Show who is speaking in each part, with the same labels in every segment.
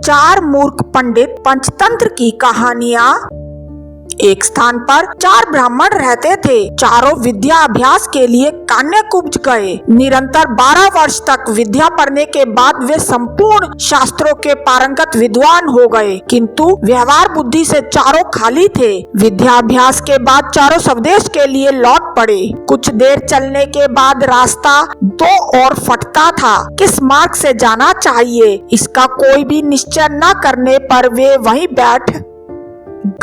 Speaker 1: चार मूर्ख पंडित पंचतंत्र की कहानियाँ। एक स्थान पर चार ब्राह्मण रहते थे। चारों विद्या अभ्यास के लिए कान्यकुब्ज गए। निरंतर 12 वर्ष तक विद्या पढ़ने के बाद वे संपूर्ण शास्त्रों के पारंगत विद्वान हो गए, किंतु व्यवहार बुद्धि से चारों खाली थे। विद्या अभ्यास के बाद चारों स्वदेश के लिए लौट पड़े। कुछ देर चलने के बाद रास्ता दो और फटता था। किस मार्ग से जाना चाहिए, इसका कोई भी निश्चय न करने पर वे वहीं बैठ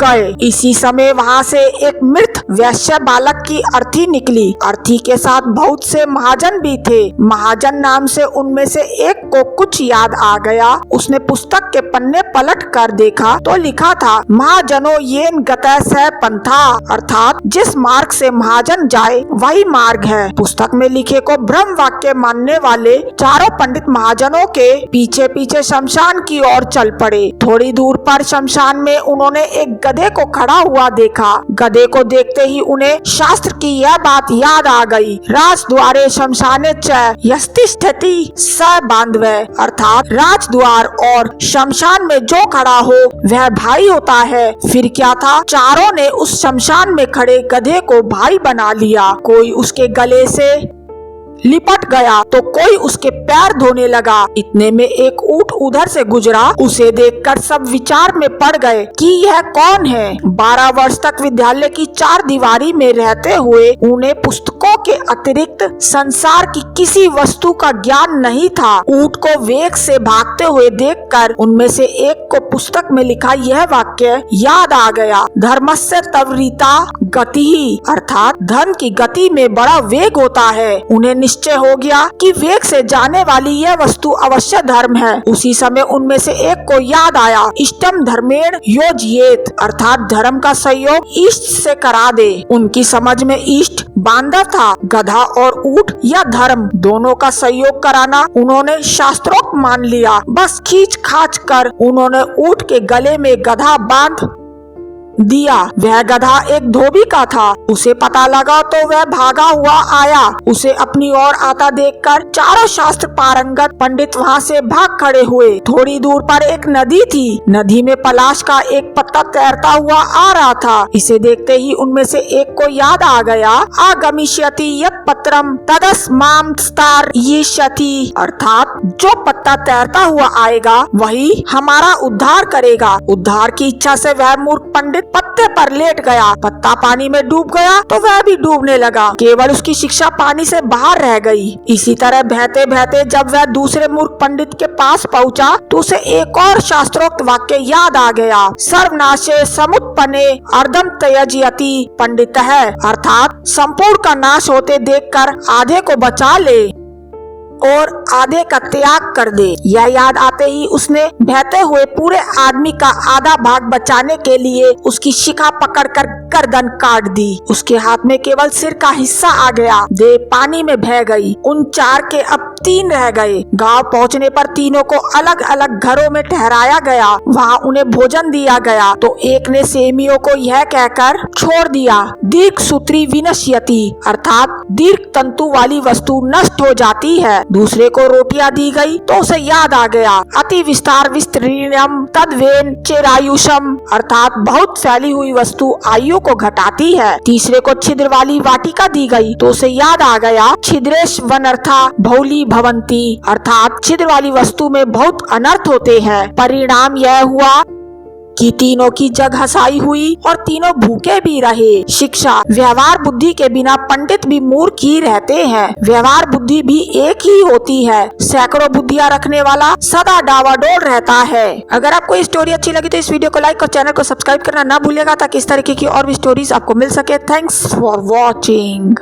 Speaker 1: गए। इसी समय वहाँ से एक मृत वैश्य बालक की अर्थी निकली। अर्थी के साथ बहुत से महाजन भी थे। महाजन नाम से उनमें से एक को कुछ याद आ गया। उसने पुस्तक के पन्ने पलट कर देखा तो लिखा था, महाजनों येन गतः स पंथा, अर्थात जिस मार्ग से महाजन जाए वही मार्ग है। पुस्तक में लिखे को ब्रह्म वाक्य मानने वाले चारों पंडित महाजनों के पीछे पीछे शमशान की ओर चल पड़े। थोड़ी दूर पर शमशान में उन्होंने एक गधे को खड़ा हुआ देखा। गधे को देखते ही उन्हें शास्त्र की यह बात याद आ गई, राजद्वारे शमशाने च यस्तिष्ठति स बांधवे, अर्थात राजद्वार और शमशान में जो खड़ा हो वह भाई होता है। फिर क्या था, चारों ने उस शमशान में खड़े गधे को भाई बना लिया। कोई उसके गले से लिपट गया तो कोई उसके पैर धोने लगा। इतने में एक ऊंट उधर से गुजरा। उसे देखकर सब विचार में पड़ गए कि यह कौन है। 12 वर्ष तक विद्यालय की चार दीवारी में रहते हुए उन्हें पुस्तकों के अतिरिक्त संसार की किसी वस्तु का ज्ञान नहीं था। ऊंट को वेग से भागते हुए देखकर उनमें से एक को पुस्तक में लिखा यह वाक्य याद आ गया, धर्मस्य त्वरिता गति, अर्थात धर्म की गति में बड़ा वेग होता है। उन्हें निश्चय हो गया कि वेग से जाने वाली यह वस्तु अवश्य धर्म है। उसी समय उनमें से एक को याद आया, इष्टम धर्मेण योजयेत, अर्थात धर्म का सहयोग इष्ट से करा दे। उनकी समझ में इष्ट बांधव था। गधा और ऊंट या धर्म दोनों का सहयोग कराना उन्होंने शास्त्रोक्त मान लिया। बस खींच खाच कर उन्होंने ऊंट के गले में गधा बांध दिया। वह गधा एक धोबी का था। उसे पता लगा तो वह भागा हुआ आया। उसे अपनी ओर आता देखकर चारों शास्त्र पारंगत पंडित वहाँ से भाग खड़े हुए। थोड़ी दूर पर एक नदी थी। नदी में पलाश का एक पत्ता तैरता हुआ आ रहा था। इसे देखते ही उनमें से एक को याद आ गया, आगमिष्यति यत् पत्रम तदस्माम स्तारयिष्यति, अर्थात जो पत्ता तैरता हुआ आएगा वही हमारा उद्धार करेगा। उद्धार की इच्छा से वह मूर्ख पंडित पत्ते पर लेट गया। पत्ता पानी में डूब गया तो वह भी डूबने लगा। केवल उसकी शिक्षा पानी से बाहर रह गई। इसी तरह बहते बहते जब वह दूसरे मूर्ख पंडित के पास पहुंचा तो उसे एक और शास्त्रोक्त वाक्य याद आ गया, सर्वनाशे समुत्पन्ने अर्धम त्यजयति पंडितः, अर्थात संपूर्ण का नाश होते देखकर आधे को बचा ले और आधे का त्याग कर दे। यह याद आते ही उसने बहते हुए पूरे आदमी का आधा भाग बचाने के लिए उसकी शिखा पकड़कर गर्दन काट दी। उसके हाथ में केवल सिर का हिस्सा आ गया। देह पानी में बह गई। उन चार के अब 3 रह गए। गांव पहुंचने पर तीनों को अलग अलग घरों में ठहराया गया। वहां उन्हें भोजन दिया गया तो एक ने सेमियों को यह कहकर छोड़ दिया, दीर्घ सूत्री विनश्यति, अर्थात दीर्घ तंतु वाली वस्तु नष्ट हो जाती है। दूसरे को रोटियां दी गई तो उसे याद आ गया, अति विस्तार विस्तृणम तद्वेन चिरायुषम, अर्थात बहुत फैली हुई वस्तु आयु को घटाती है। तीसरे को छिद्र वाली वाटिका दी गई तो उसे याद आ गया, छिद्रेश वनर्था बहुली भवंती, अर्थात छिद्र वाली वस्तु में बहुत अनर्थ होते हैं। परिणाम यह हुआ कि तीनों की जग हसाई हुई और तीनों भूखे भी रहे। शिक्षा, व्यवहार बुद्धि के बिना पंडित भी मूर्ख ही रहते हैं। व्यवहार बुद्धि भी एक ही होती है। सैकड़ों बुद्धियां रखने वाला सदा डावाडोल रहता है। अगर आपको ये स्टोरी अच्छी लगी तो इस वीडियो को लाइक और चैनल को सब्सक्राइब करना ना भूलिएगा ताकि इस तरीके की और भी स्टोरीज आपको मिल सके। Thanks for watching.